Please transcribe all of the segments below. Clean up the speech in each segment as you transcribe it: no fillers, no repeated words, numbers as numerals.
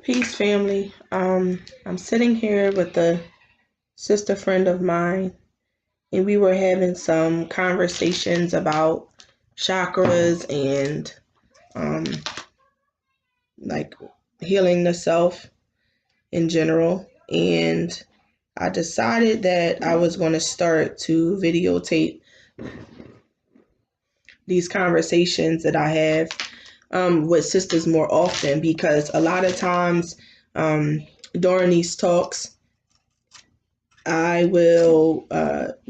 Peace, family. I'm sitting here with a sister friend of mine, and we were having some conversations about chakras and um, like healing the self in general. And I decided that I was going to start to videotape these conversations that I have with sisters more often, because a lot of times during these talks, I will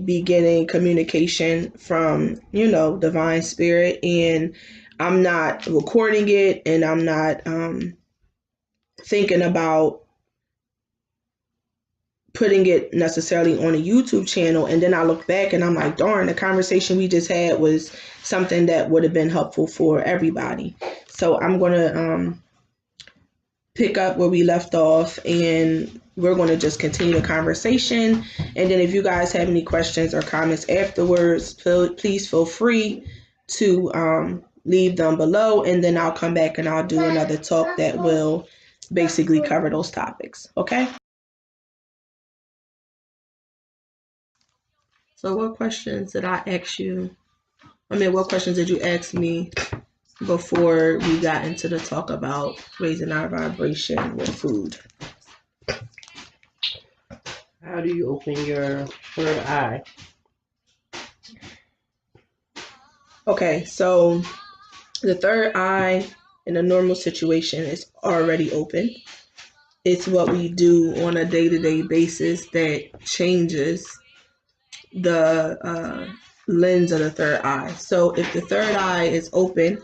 be getting communication from, divine spirit, and I'm not recording it, and I'm not thinking about putting it necessarily on a YouTube channel. And then I look back and I'm like, darn, the conversation we just had was something that would have been helpful for everybody. So I'm going to pick up where we left off, and we're going to just continue the conversation. And then if you guys have any questions or comments afterwards, please feel free to leave them below, and then I'll come back and I'll do another talk that will basically cover those topics. Okay? So what questions did I ask you? What questions did you ask me before we got into the talk about raising our vibration with food? How do you open your third eye? Okay, so the third eye in a normal situation is already open. It's what we do on a day-to-day basis that changes the lens of the third eye. So if the third eye is open,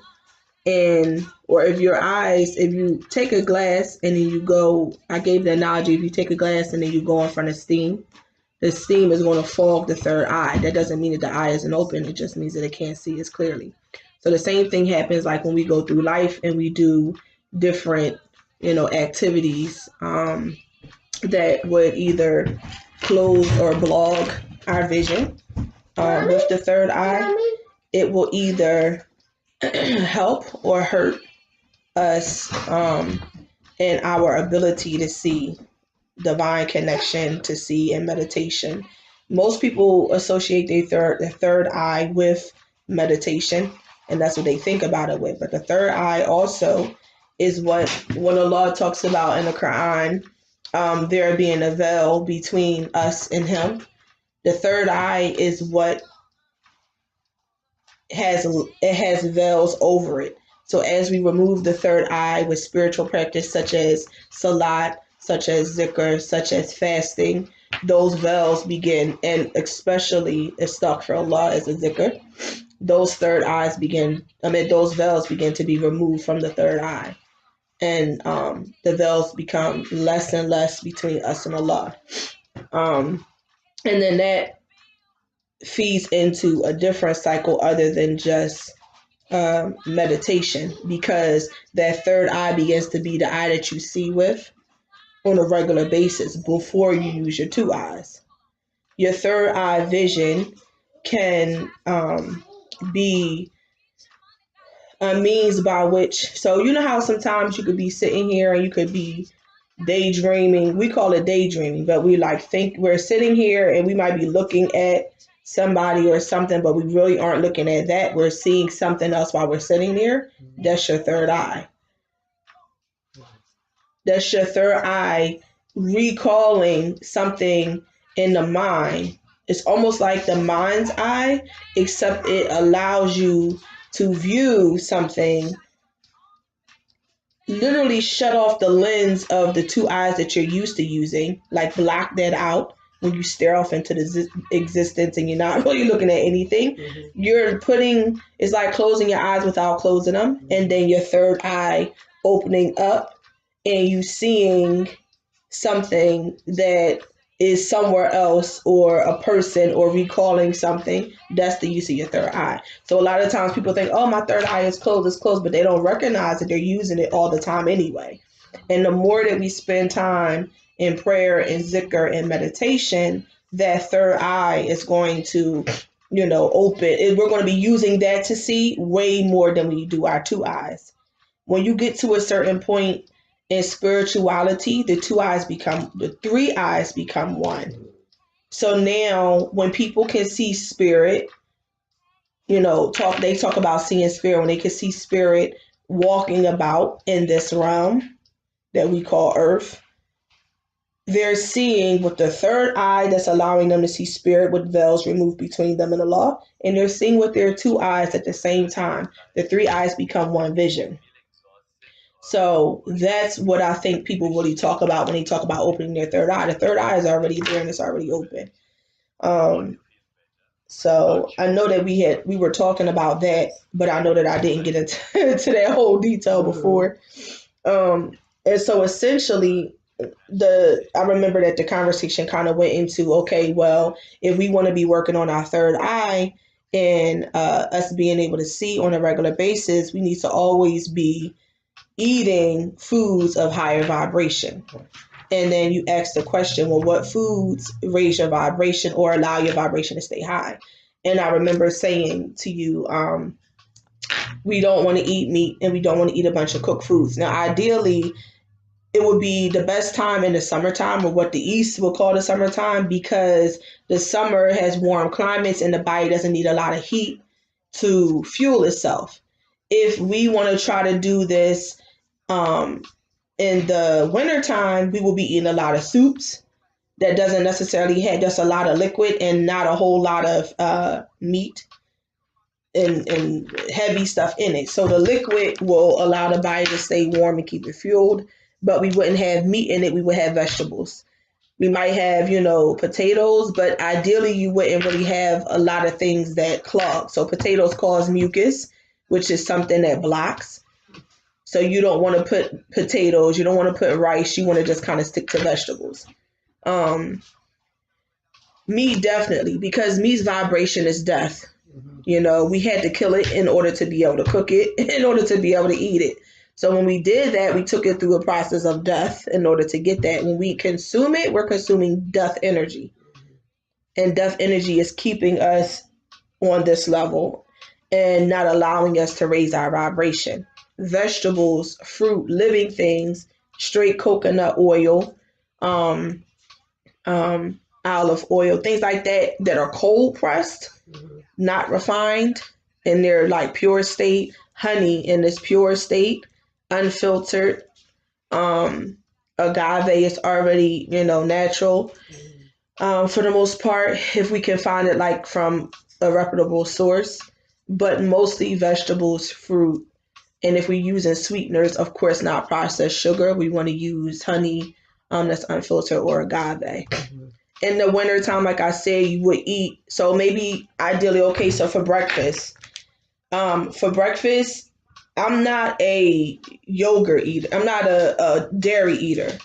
or if you take a glass and then you go, I gave the analogy, if you take a glass and then you go in front of steam, the steam is going to fog the third eye. That doesn't mean that the eye isn't open. It just means that it can't see as clearly. So the same thing happens like when we go through life and we do different, activities that would either close or block our vision with the third eye. It will either help or hurt us in our ability to see, divine connection, to see in meditation. Most people associate their third eye with meditation, and that's what they think about it with. But the third eye also is what, when Allah talks about in the Quran, there being a veil between us and Him. The third eye is what has veils over it. So as we remove the third eye with spiritual practice such as salat, such as zikr, such as fasting, those veils begin, and especially astaghfirullah as a zikr, those veils begin to be removed from the third eye. And the veils become less and less between us and Allah. And then that feeds into a different cycle other than just meditation, because that third eye begins to be the eye that you see with on a regular basis before you use your two eyes. Your third eye vision can be a means by which, so you know how sometimes you could be sitting here and you could be daydreaming. We call it daydreaming, but we're sitting here and we might be looking at somebody or something, but we really aren't looking at that. We're seeing something else while we're sitting there. That's your third eye. That's your third eye recalling something in the mind. It's almost like the mind's eye, except it allows you to view something, literally shut off the lens of the two eyes that you're used to using, like block that out when you stare off into the existence and you're not really looking at anything. Mm-hmm. It's like closing your eyes without closing them, and then your third eye opening up and you seeing something that is somewhere else, or a person, or recalling something. That's the use of your third eye. So a lot of times people think, oh, my third eye is closed, but they don't recognize that they're using it all the time anyway. And the more that we spend time in prayer and zikr and meditation, that third eye is going to, open. We're going to be using that to see way more than we do our two eyes. When you get to a certain point In spirituality, the three eyes become one. So now when people can see spirit, they talk about seeing spirit when they can see spirit walking about in this realm that we call earth. They're seeing with the third eye that's allowing them to see spirit with veils removed between them and Allah. And they're seeing with their two eyes at the same time. The three eyes become one vision. So that's what I think people really talk about when they talk about opening their third eye. The third eye is already there and it's already open. So I know that we were talking about that, but I know that I didn't get into that whole detail before. And so essentially, I remember that the conversation kind of went into, okay, well, if we want to be working on our third eye and us being able to see on a regular basis, we need to always be eating foods of higher vibration. And then you ask the question, well, what foods raise your vibration or allow your vibration to stay high? And I remember saying to you, we don't want to eat meat and we don't want to eat a bunch of cooked foods. Now, ideally, it would be the best time in the summertime, or what the East will call the summertime, because the summer has warm climates and the body doesn't need a lot of heat to fuel itself. If we want to try to do this in the wintertime, we will be eating a lot of soups that doesn't necessarily have just a lot of liquid and not a whole lot of meat and heavy stuff in it. So the liquid will allow the body to stay warm and keep it fueled, but we wouldn't have meat in it. We would have vegetables. We might have, potatoes, but ideally you wouldn't really have a lot of things that clog. So potatoes cause mucus, which is something that blocks. So you don't want to put potatoes, you don't want to put rice, you want to just kind of stick to vegetables. Meat, definitely, because meat's vibration is death. We had to kill it in order to be able to cook it, in order to be able to eat it. So when we did that, we took it through a process of death in order to get that. When we consume it, we're consuming death energy. And death energy is keeping us on this level and not allowing us to raise our vibration. Vegetables, fruit, living things, straight coconut oil, olive oil, things like that are cold pressed, not refined, and they're like pure state. Honey in this pure state, unfiltered. Agave is already, natural. For the most part, if we can find it like from a reputable source, but mostly vegetables, fruit. And if we're using sweeteners, of course, not processed sugar, we want to use honey that's unfiltered or agave. In the wintertime, like I said, you would eat. So maybe ideally, okay, so for breakfast, I'm not a yogurt eater. I'm not a dairy eater,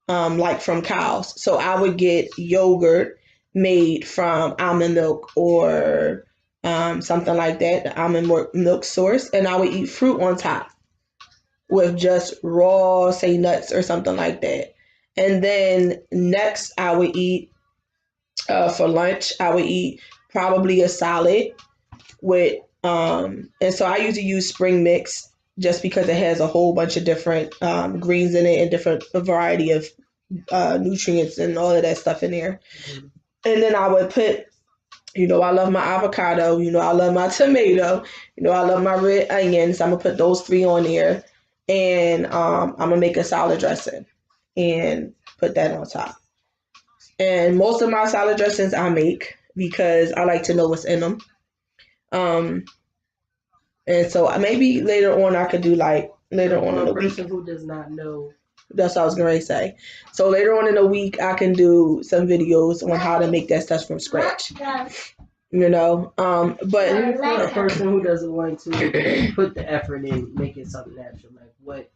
like from cows. So I would get yogurt made from almond milk or something like that, the almond milk source, and I would eat fruit on top with just raw, say, nuts or something like that. And then next, I would eat for lunch. I would eat probably a salad with, and so I usually use spring mix just because it has a whole bunch of different greens in it and different variety of nutrients and all of that stuff in there. And then I would put, I love my avocado, I love my tomato, I love my red onions. I'm gonna put those three on there, and I'm gonna make a salad dressing and put that on top. And most of my salad dressings I make because I like to know what's in them. And so maybe later on I could do like later on in the week. For a person who does not know. That's what I was going to say. So later on in the week, I can do some videos on how to make that stuff from scratch. But for a person who doesn't want to put the effort in making something natural, like what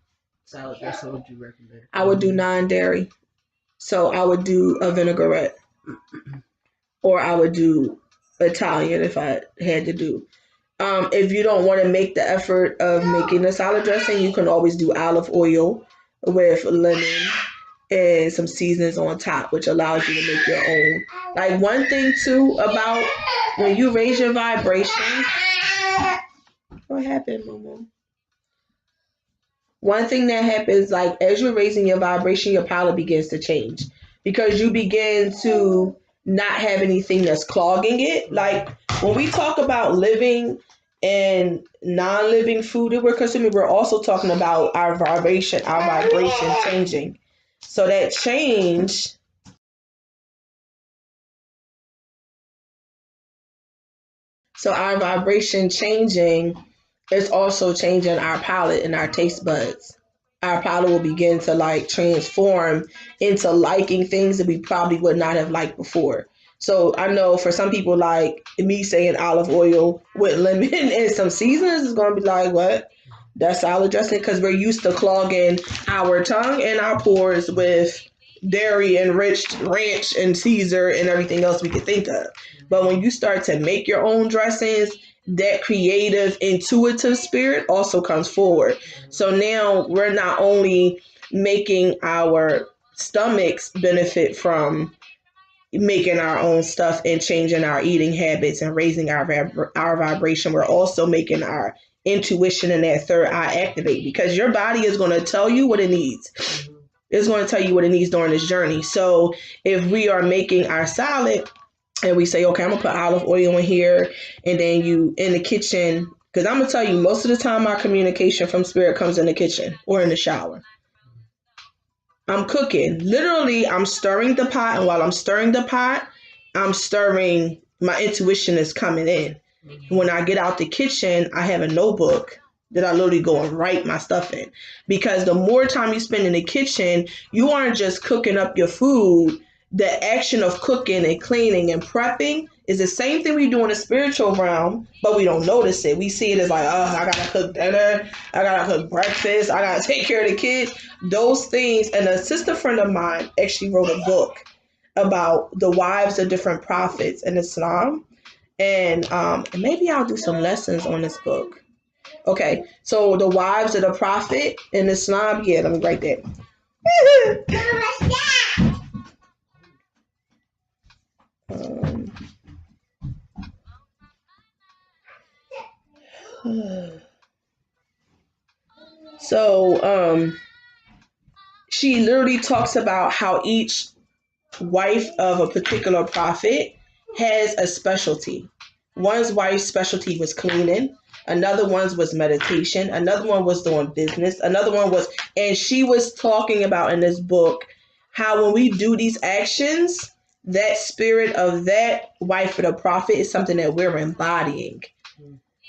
salad dressing would you recommend? I would do non-dairy. So I would do a vinaigrette, or I would do Italian if I had to do. If you don't want to make the effort of making a salad dressing, you can always do olive oil with lemon and some seasonings on top, which allows you to make your own. Like one thing too about when you raise your vibration, what happened, Momo? one thing that happens, like as you're raising your vibration, your palate begins to change because you begin to not have anything that's clogging it. Like when we talk about living and non-living food that we're consuming, we're also talking about our vibration changing. So that change, so our vibration changing is also changing our palate and our taste buds. Our palate will begin to like transform into liking things that we probably would not have liked before. So I know for some people, like me saying olive oil with lemon and some seasonings is going to be like, what? That's salad dressing? Because we're used to clogging our tongue and our pores with dairy enriched ranch and Caesar and everything else we could think of. But when you start to make your own dressings, that creative, intuitive spirit also comes forward. So now we're not only making our stomachs benefit from making our own stuff and changing our eating habits and raising our vibration, we're also making our intuition and that third eye activate because your body is going to tell you what it needs. It's going to tell you what it needs during this journey. So if we are making our salad and we say, okay, I'm going to put olive oil in here, and then you in the kitchen, because I'm going to tell you, most of the time our communication from spirit comes in the kitchen or in the shower. I'm cooking. Literally, I'm stirring the pot, and while I'm stirring the pot, my intuition is coming in. When I get out the kitchen, I have a notebook that I literally go and write my stuff in. Because the more time you spend in the kitchen, you aren't just cooking up your food. The action of cooking and cleaning and prepping is the same thing we do in the spiritual realm, but we don't notice it. We see it as like, oh, I gotta cook dinner, I gotta cook breakfast, I gotta take care of the kids. Those things. And a sister friend of mine actually wrote a book about the wives of different prophets in Islam. And maybe I'll do some lessons on this book. Okay, so the wives of the prophet in Islam, yeah, let me write that. So she literally talks about how each wife of a particular prophet has a specialty. One's wife's specialty was cleaning. Another one's was meditation. Another one was doing business. Another one was, and she was talking about in this book how when we do these actions, that spirit of that wife of the prophet is something that we're embodying.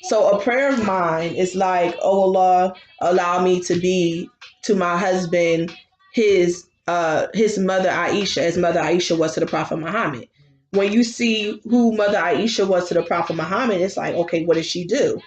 So a prayer of mine is like, oh Allah, allow me to be to my husband his mother Aisha, as Mother Aisha was to the Prophet Muhammad. When you see who Mother Aisha was to the Prophet Muhammad, it's like, okay, what did she do?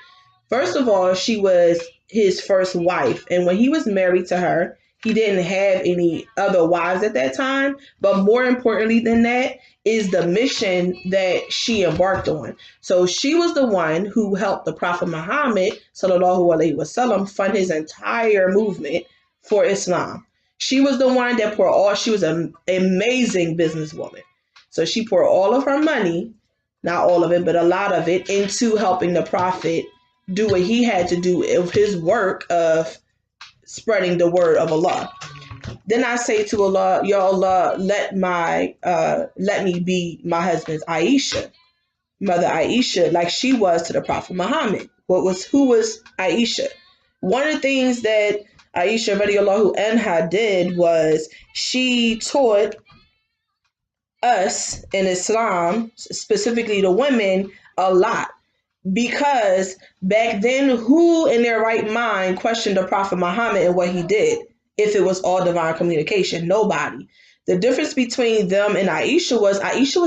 First of all, she was his first wife. And when he was married to her, he didn't have any other wives at that time. But more importantly than that is the mission that she embarked on. So she was the one who helped the Prophet Muhammad, sallallahu alaihi wasallam, fund his entire movement for Islam. She was the one that she was an amazing businesswoman. So she poured all of her money, not all of it, but a lot of it, into helping the Prophet do what he had to do of his work of spreading the word of Allah. Then I say to Allah, Ya Allah, let me be my husband's Aisha, Mother Aisha, like she was to the Prophet Muhammad. Who was Aisha? One of the things that Aisha radiallahu anha did was she taught us in Islam, specifically the women, a lot. Because back then, who in their right mind questioned the Prophet Muhammad and what he did if it was all divine communication? Nobody. The difference between them and Aisha was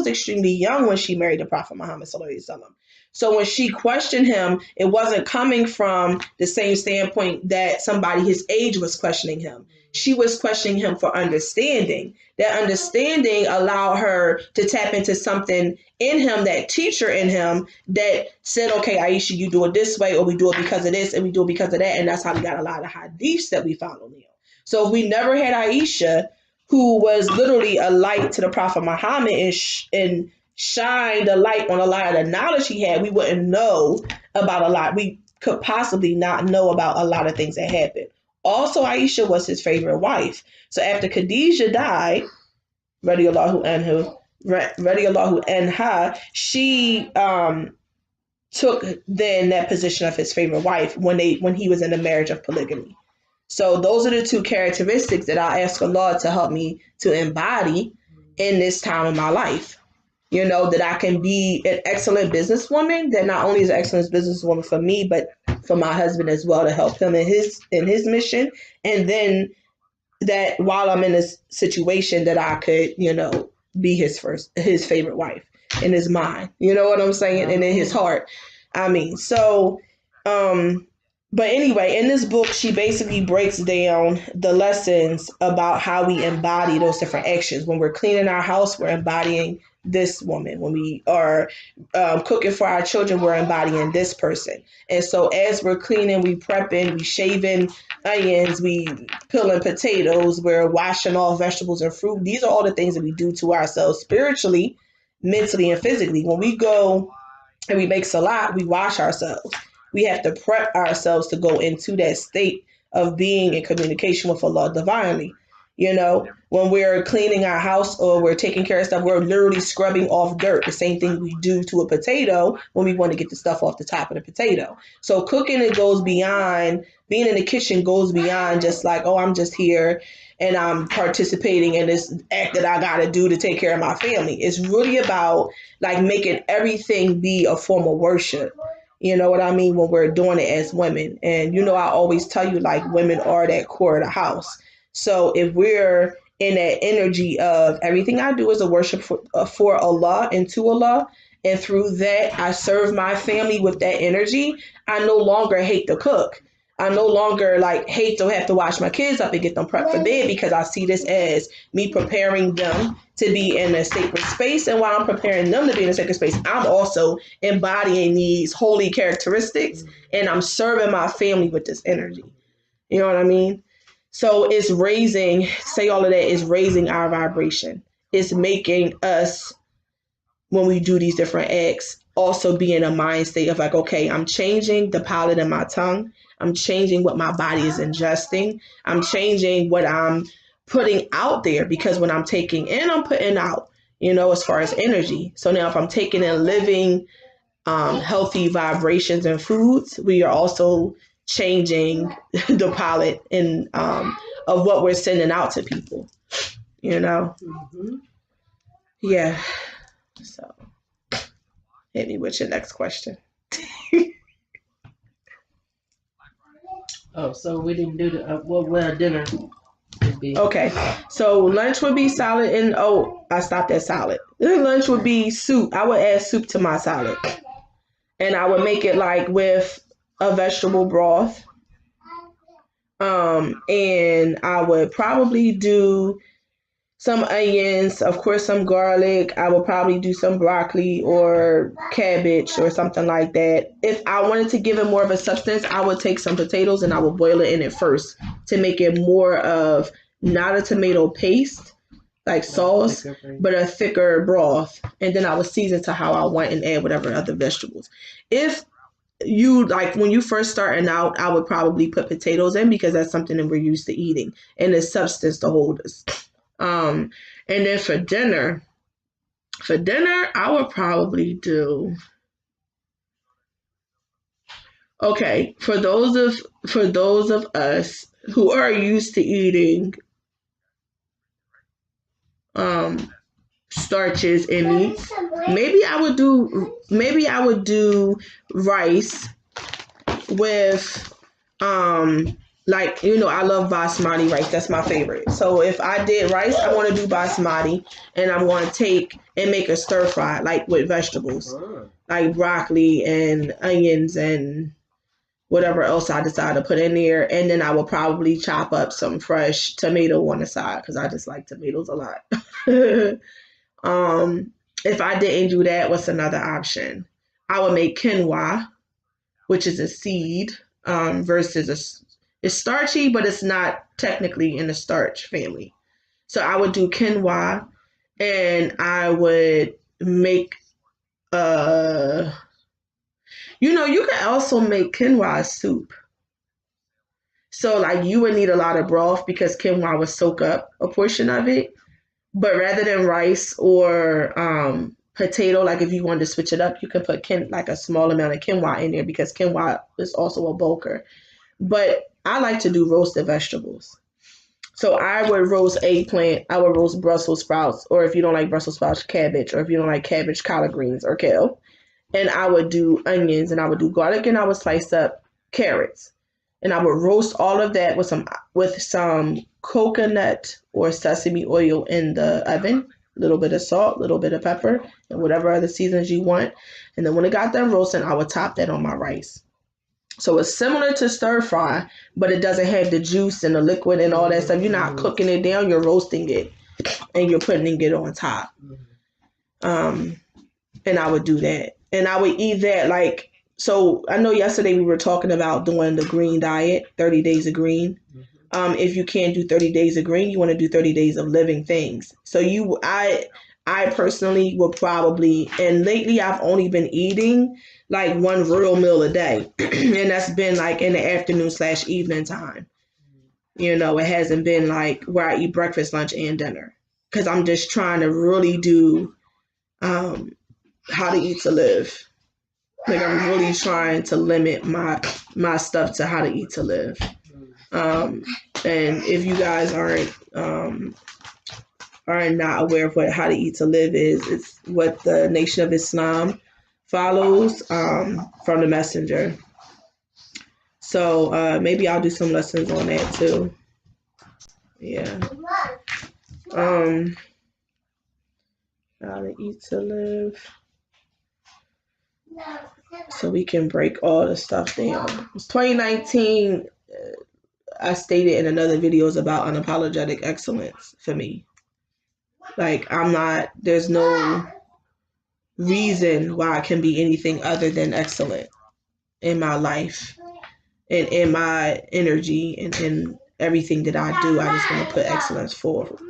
extremely young when she married the Prophet Muhammad sallallahu alaihi wasallam. So when she questioned him, it wasn't coming from the same standpoint that somebody his age was questioning him. She was questioning him for understanding. That understanding allowed her to tap into something in him, that teacher in him that said, okay, Aisha, you do it this way, or we do it because of this, and we do it because of that. And that's how we got a lot of hadiths that we follow now. So if we never had Aisha, who was literally a light to the Prophet Muhammad and shined a light on a lot of the knowledge he had, we wouldn't know about a lot. We could possibly not know about a lot of things that happened. Also, Aisha was his favorite wife. So after Khadijah died, radiallahu anhu, radiallahu anha, she took then that position of his favorite wife when he was in a marriage of polygamy. So those are the two characteristics that I ask Allah to help me to embody in this time of my life. You know, that I can be an excellent businesswoman, that not only is an excellent businesswoman for me, but for my husband as well, to help him in his mission. And then that while I'm in this situation, that I could, you know, be his favorite wife in his mind. You know what I'm saying? And in his heart. I mean, so but anyway, in this book, she basically breaks down the lessons about how we embody those different actions. When we're cleaning our house, we're embodying this woman. When we are cooking for our children, we're embodying this person. And so as we're cleaning, we prepping, we shaving onions, we peeling potatoes, we're washing off vegetables and fruit. These are all the things that we do to ourselves spiritually, mentally, and physically. When we go and we make salat, we wash ourselves. We have to prep ourselves to go into that state of being in communication with Allah divinely. You know, when we're cleaning our house or we're taking care of stuff, we're literally scrubbing off dirt. The same thing we do to a potato when we want to get the stuff off the top of the potato. So cooking, it goes beyond, being in the kitchen goes beyond just like, oh, I'm just here and I'm participating in this act that I got to do to take care of my family. It's really about like making everything be a form of worship. You know what I mean? When we're doing it as women. And, you know, I always tell you, like, women are that core of the house. So if we're in that energy of everything I do is a worship for Allah and to Allah, and through that, I serve my family with that energy, I no longer hate to cook. I no longer like hate to have to wash my kids up and get them prepped for bed, because I see this as me preparing them to be in a sacred space. And while I'm preparing them to be in a sacred space, I'm also embodying these holy characteristics, and I'm serving my family with this energy. You know what I mean? So it's raising, say all of that is raising our vibration. It's making us, when we do these different acts, also be in a mind state of like, okay, I'm changing the palate in my tongue. I'm changing what my body is ingesting. I'm changing what I'm putting out there, because when I'm taking in, I'm putting out, you know, as far as energy. So now if I'm taking in living, healthy vibrations and foods, we are also changing the palette and of what we're sending out to people, you know? Mm-hmm. Yeah. So hit me with your next question. Oh, so we didn't do the what our dinner would be. Okay, so lunch would be salad, and I stopped at salad. Lunch would be soup. I would add soup to my salad, and I would make it like with a vegetable broth. And I would probably do some onions, of course, some garlic. I would probably do some broccoli or cabbage or something like that. If I wanted to give it more of a substance, I would take some potatoes and I would boil it in it first to make it more of not a tomato paste, like sauce, but a thicker broth. And then I would season to how I want and add whatever other vegetables. If you like, when you first starting out, I would probably put potatoes in, because that's something that we're used to eating and the substance to hold us. And then for dinner, I would probably do, okay, for those of us who are used to eating starches and meats, maybe I would do rice with like, you know, I love basmati rice. That's my favorite. So if I did rice, I want to do basmati, and I'm going to take and make a stir fry, like with vegetables, like broccoli and onions and whatever else I decide to put in there. And then I will probably chop up some fresh tomato on the side, because I just like tomatoes a lot. If I didn't do that, what's another option? I would make quinoa, which is a seed, versus it's starchy, but it's not technically in the starch family. So I would do quinoa, and I would make, you know, you can also make quinoa soup. So like you would need a lot of broth because quinoa would soak up a portion of it. But rather than rice or potato, like if you wanted to switch it up, you can put like a small amount of quinoa in there because quinoa is also a bulker. But I like to do roasted vegetables. So I would roast eggplant, I would roast Brussels sprouts, or if you don't like Brussels sprouts, cabbage, or if you don't like cabbage, collard greens or kale. And I would do onions and I would do garlic and I would slice up carrots. And I would roast all of that with some coconut or sesame oil in the oven, a little bit of salt, a little bit of pepper, and whatever other seasons you want. And then when it got done roasting, I would top that on my rice. So it's similar to stir fry, but it doesn't have the juice and the liquid and all that stuff. You're not cooking it down, you're roasting it and you're putting it on top. And I would do that. And I would eat that like, so I know yesterday we were talking about doing the green diet, 30 days of green. If you can't do 30 days of green, you want to do 30 days of living things. So I personally will probably, and lately I've only been eating like one real meal a day. And that's been like in the afternoon/evening time. You know, it hasn't been like where I eat breakfast, lunch, and dinner. Because I'm just trying to really do how to eat to live. Like I'm really trying to limit my stuff to how to eat to live. And if you guys are not aware of what how to eat to live is, it's what the Nation of Islam follows from the Messenger. So maybe I'll do some lessons on that too. Yeah. How to eat to live. So we can break all the stuff down. It's 2019. I stated in another videos about unapologetic excellence for me. Like there's no reason why I can be anything other than excellent in my life and in my energy and in everything that I do. I just want to put excellence forth.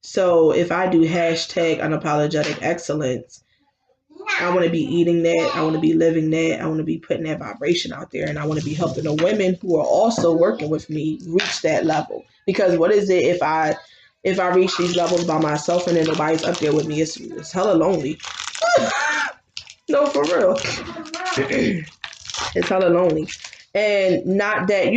So if I do hashtag unapologetic excellence, I want to be eating that. I want to be living that. I want to be putting that vibration out there. And I want to be helping the women who are also working with me reach that level. Because what is it if I reach these levels by myself and then nobody's up there with me? It's hella lonely. No, for real. It's hella lonely. And not that,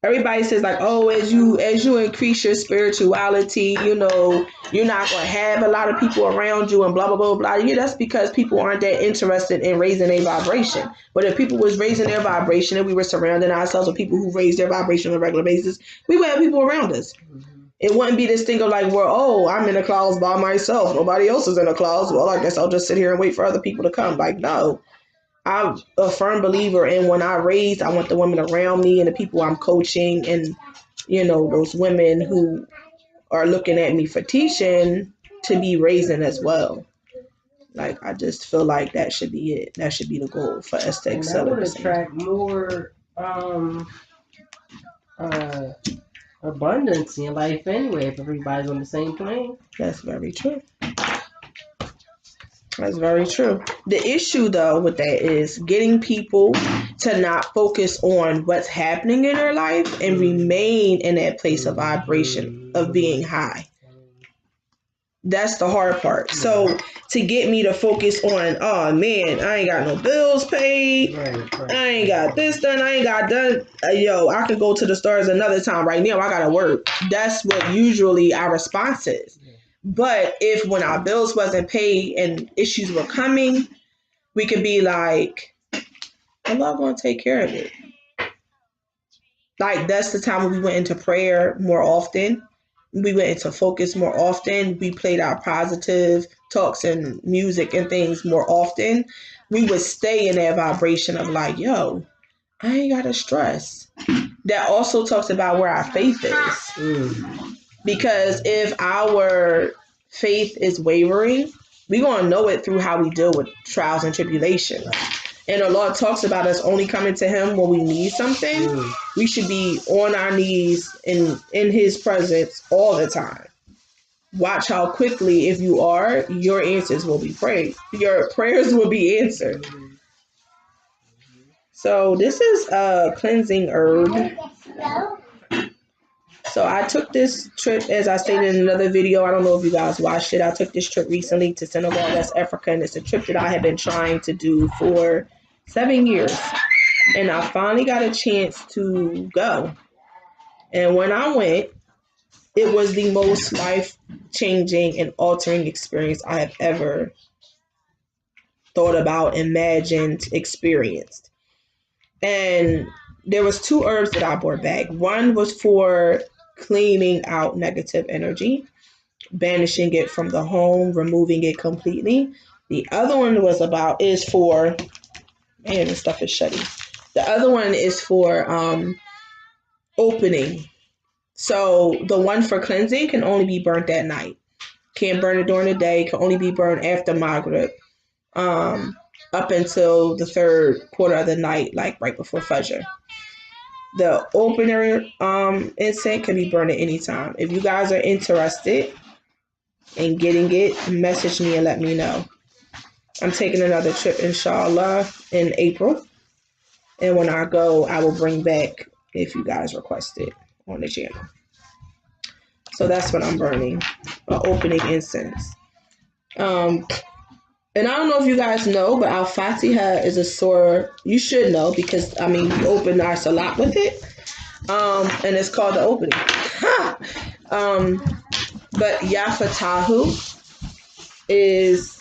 everybody says like, oh, as you increase your spirituality, you're not going to have a lot of people around you and blah, blah, blah, blah. Yeah, that's because people aren't that interested in raising their vibration. But if people was raising their vibration and we were surrounding ourselves with people who raise their vibration on a regular basis, we would have people around us. It wouldn't be this thing of like, I'm in a clouds by myself. Nobody else is in a clouds. Well, I guess I'll just sit here and wait for other people to come. Like, no. I'm a firm believer in when I want the women around me and the people I'm coaching and, those women who are looking at me for teaching to be raising as well. Like, I just feel like that should be it. That should be the goal for us to excel. That would attract more abundance in life anyway if everybody's on the same plane. That's very true. That's very true. The issue, though, with that is getting people to not focus on what's happening in their life and remain in that place of vibration of being high. That's the hard part. So to get me to focus on, oh, man, I ain't got no bills paid. Right. I ain't got this done. I ain't got done. I could go to the stars another time. Right now, I got to work. That's what usually our response is. But if when our bills wasn't paid and issues were coming, we could be like, Allah going to take care of it. Like, that's the time when we went into prayer more often. We went into focus more often. We played our positive talks and music and things more often. We would stay in that vibration of like, I ain't got to stress. That also talks about where our faith is. Because if our faith is wavering, we're going to know it through how we deal with trials and tribulations. And the Lord talks about us only coming to him when we need something. We should be on our knees in his presence all the time. Watch how quickly, if you are, your answers will be prayed. Your prayers will be answered. So this is a cleansing herb. So I took this trip, as I stated in another video. I don't know if you guys watched it. I took this trip recently to Senegal, West Africa, and it's a trip that I have been trying to do for 7 years. And I finally got a chance to go. And when I went, it was the most life-changing and altering experience I have ever thought about, imagined, experienced. And there was 2 herbs that I brought back. One was for cleaning out negative energy, banishing it from the home, removing it completely. The other one is for, man, this stuff is shutty. The other one is for opening. So the one for cleansing can only be burnt at night. Can't burn it during the day. Can only be burned after Maghrib, up until the 3rd quarter of the night, like right before Fajr. The opener incense can be burned at any time. If you guys are interested in getting it, message me and let me know. I'm taking another trip, inshallah, in April. And when I go, I will bring back, if you guys request it, on the channel. So that's what I'm burning, opening incense. And I don't know if you guys know, but Al-Fatiha is a surah you should know, because, I mean, we open our salat with it. And it's called the opening. But Ya Fatahu is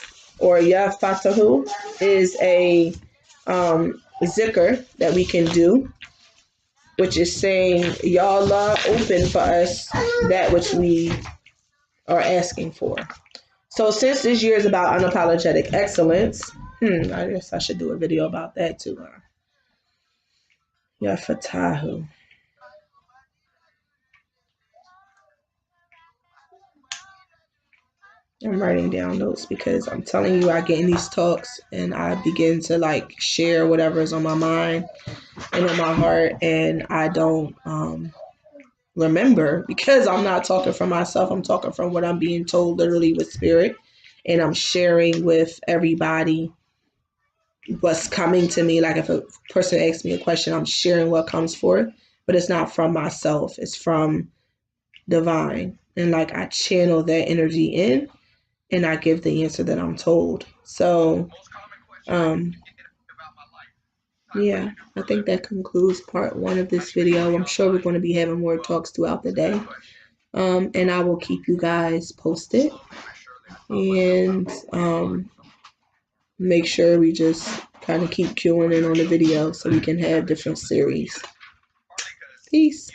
a zikr that we can do, which is saying, Ya Allah, open for us that which we are asking for. So since this year is about unapologetic excellence, I guess I should do a video about that too. Ya Fatahu. I'm writing down notes because I'm telling you, I get in these talks and I begin to like share whatever is on my mind and in my heart, and I don't remember, because I'm not talking from myself. I'm talking from what I'm being told literally with spirit, and I'm sharing with everybody what's coming to me. Like if a person asks me a question, I'm sharing what comes forth, but it's not from myself. It's from divine, and like I channel that energy in, and I give the answer that I'm told. So, yeah, I think that concludes part 1 of this video. I'm sure we're going to be having more talks throughout the day. And I will keep you guys posted. And make sure we just kind of keep queuing in on the video so we can have different series. Peace.